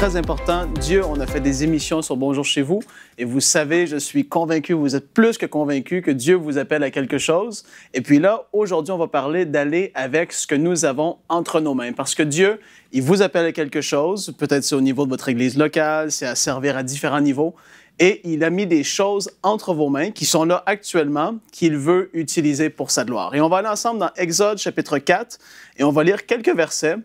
très important. Dieu, on a fait des émissions sur Bonjour chez vous et vous savez, je suis convaincu, vous êtes plus que convaincu que Dieu vous appelle à quelque chose. Et puis là, aujourd'hui, on va parler d'aller avec ce que nous avons entre nos mains. Parce que Dieu, il vous appelle à quelque chose. Peut-être c'est au niveau de votre église locale, c'est à servir à différents niveaux. Et il a mis des choses entre vos mains qui sont là actuellement, qu'il veut utiliser pour sa gloire. Et on va aller ensemble dans Exode chapitre 4 et on va lire quelques versets.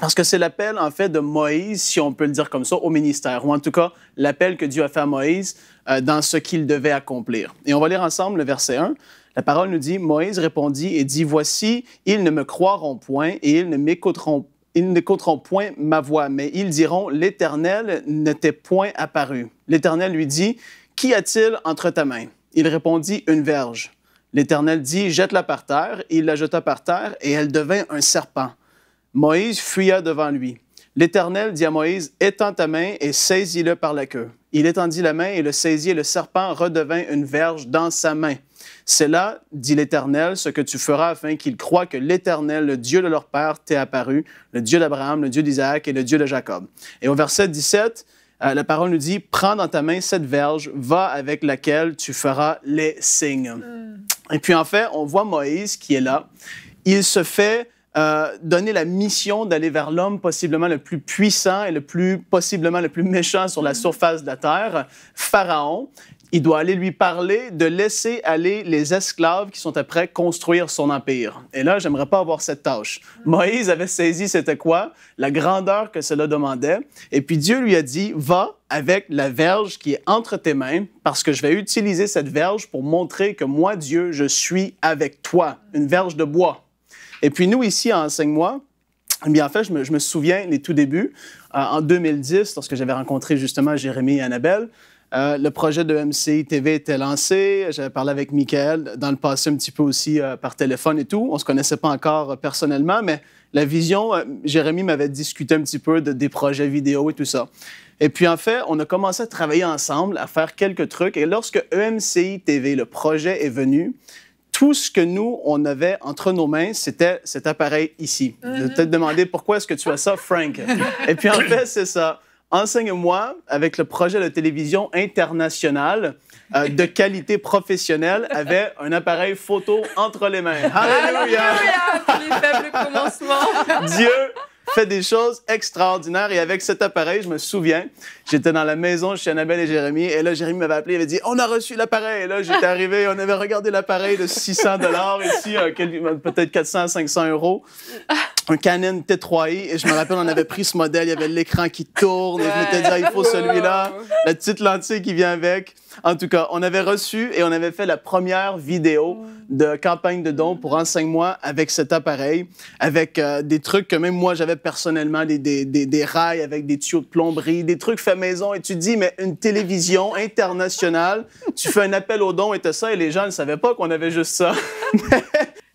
Parce que c'est l'appel, en fait, de Moïse, si on peut le dire comme ça, au ministère, ou en tout cas, l'appel que Dieu a fait à Moïse dans ce qu'il devait accomplir. Et on va lire ensemble le verset 1. La parole nous dit, « Moïse répondit et dit, « Voici, ils ne me croiront point et ils n'écouteront point ma voix, mais ils diront, « L'Éternel n'était point apparu. » L'Éternel lui dit, « Qu'y a-t-il entre ta main? » Il répondit, « Une verge. » L'Éternel dit, « Jette-la par terre. » Il la jeta par terre et elle devint un serpent. Moïse fuya devant lui. L'Éternel dit à Moïse, « Étends ta main et saisis-le par la queue. » Il étendit la main et le saisit et le serpent redevint une verge dans sa main. « C'est là, dit l'Éternel, ce que tu feras afin qu'ils croient que l'Éternel, le Dieu de leur père, t'est apparu, le Dieu d'Abraham, le Dieu d'Isaac et le Dieu de Jacob. » Et au verset 17, la parole nous dit, « Prends dans ta main cette verge, va avec laquelle tu feras les signes. » Et puis en fait, on voit Moïse qui est là. Il se fait donner la mission d'aller vers l'homme possiblement le plus puissant et possiblement le plus méchant sur la surface de la terre, Pharaon. Il doit aller lui parler de laisser aller les esclaves qui sont après construire son empire. Et là, j'aimerais pas avoir cette tâche. Moïse avait saisi c'était quoi, la grandeur que cela demandait. Et puis Dieu lui a dit, va avec la verge qui est entre tes mains, parce que je vais utiliser cette verge pour montrer que moi, Dieu, je suis avec toi. Une verge de bois. Et puis nous, ici, à Enseigne-moi, eh bien, en fait, je me souviens, les tout débuts, en 2010, lorsque j'avais rencontré justement Jérémie et Annabelle, le projet de MCI TV était lancé. J'avais parlé avec Michael dans le passé un petit peu aussi par téléphone et tout. On ne se connaissait pas encore personnellement, mais la vision, Jérémie m'avait discuté un petit peu des projets vidéo et tout ça. Et puis, en fait, on a commencé à travailler ensemble, à faire quelques trucs. Et lorsque EMCI TV, le projet est venu, tout ce que nous, on avait entre nos mains, c'était cet appareil ici. Je vais peut-être demander pourquoi est-ce que tu as ça, Frank? Et puis, en fait, c'est ça. Enseigne-moi, avec le projet de télévision international de qualité professionnelle, avait un appareil photo entre les mains. Alléluia! Alléluia! Les faibles commencements. Dieu fait des choses extraordinaires. Et avec cet appareil, je me souviens, j'étais dans la maison chez Annabelle et Jérémie. Et là, Jérémie m'avait appelé, il avait dit « On a reçu l'appareil! » Et là, j'étais arrivé, on avait regardé l'appareil de 600 $ ici, peut-être 400, 500 €. Un Canon T3i. Et je me rappelle, on avait pris ce modèle, il y avait l'écran qui tourne. Et je m'étais dit « Il faut celui-là. » La petite lentille qui vient avec. En tout cas, on avait reçu et on avait fait la première vidéo de campagne de dons pour Enseigne-moi avec cet appareil, avec des trucs que même moi, j'avais personnellement, des rails avec des tuyaux de plomberie, des trucs faits maison. Et tu te dis, mais une télévision internationale, tu fais un appel aux dons et tout ça, et les gens ne savaient pas qu'on avait juste ça.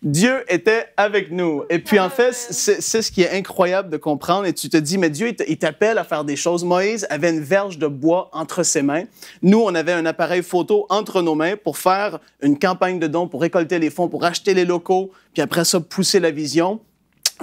Dieu était avec nous. Et puis, en fait, c'est ce qui est incroyable de comprendre. Et tu te dis, mais Dieu, il t'appelle à faire des choses. Moïse avait une verge de bois entre ses mains. Nous, on avait un appareil photo entre nos mains pour faire une campagne de dons, pour récolter les fonds, pour acheter les locaux, puis après ça, pousser la vision.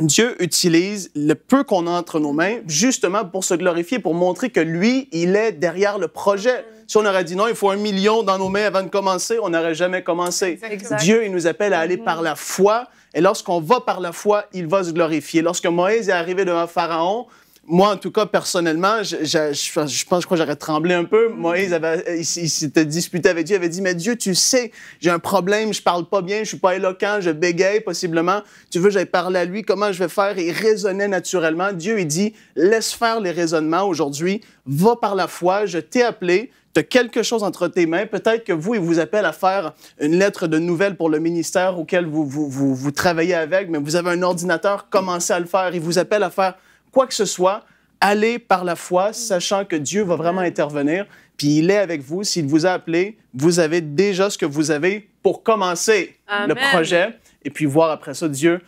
Dieu utilise le peu qu'on a entre nos mains justement pour se glorifier, pour montrer que lui, il est derrière le projet. Si on aurait dit non, il faut 1 million dans nos mains avant de commencer, on n'aurait jamais commencé. Exact. Dieu, il nous appelle à aller par la foi. Et lorsqu'on va par la foi, il va se glorifier. Lorsque Moïse est arrivé devant Pharaon, moi, en tout cas, personnellement, je crois que j'aurais tremblé un peu. Moïse, il s'était disputé avec Dieu, il avait dit, « Mais Dieu, tu sais, j'ai un problème, je parle pas bien, je suis pas éloquent, je bégaye possiblement. Tu veux que j'aille parler à lui, comment je vais faire? » Et il raisonnait naturellement. Dieu, il dit, « Laisse faire les raisonnements aujourd'hui, va par la foi, je t'ai appelé. » Tu as quelque chose entre tes mains. Peut-être que vous, il vous appelle à faire une lettre de nouvelles pour le ministère auquel vous travaillez avec, mais vous avez un ordinateur, commencez à le faire. Il vous appelle à faire quoi que ce soit. Allez par la foi, sachant que Dieu va vraiment intervenir, puis il est avec vous. S'il vous a appelé, vous avez déjà ce que vous avez pour commencer le projet, et puis voir après ça Dieu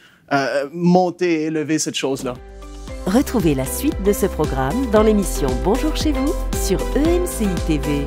monter et élever cette chose-là. Retrouvez la suite de ce programme dans l'émission Bonjour chez vous sur EMCI TV.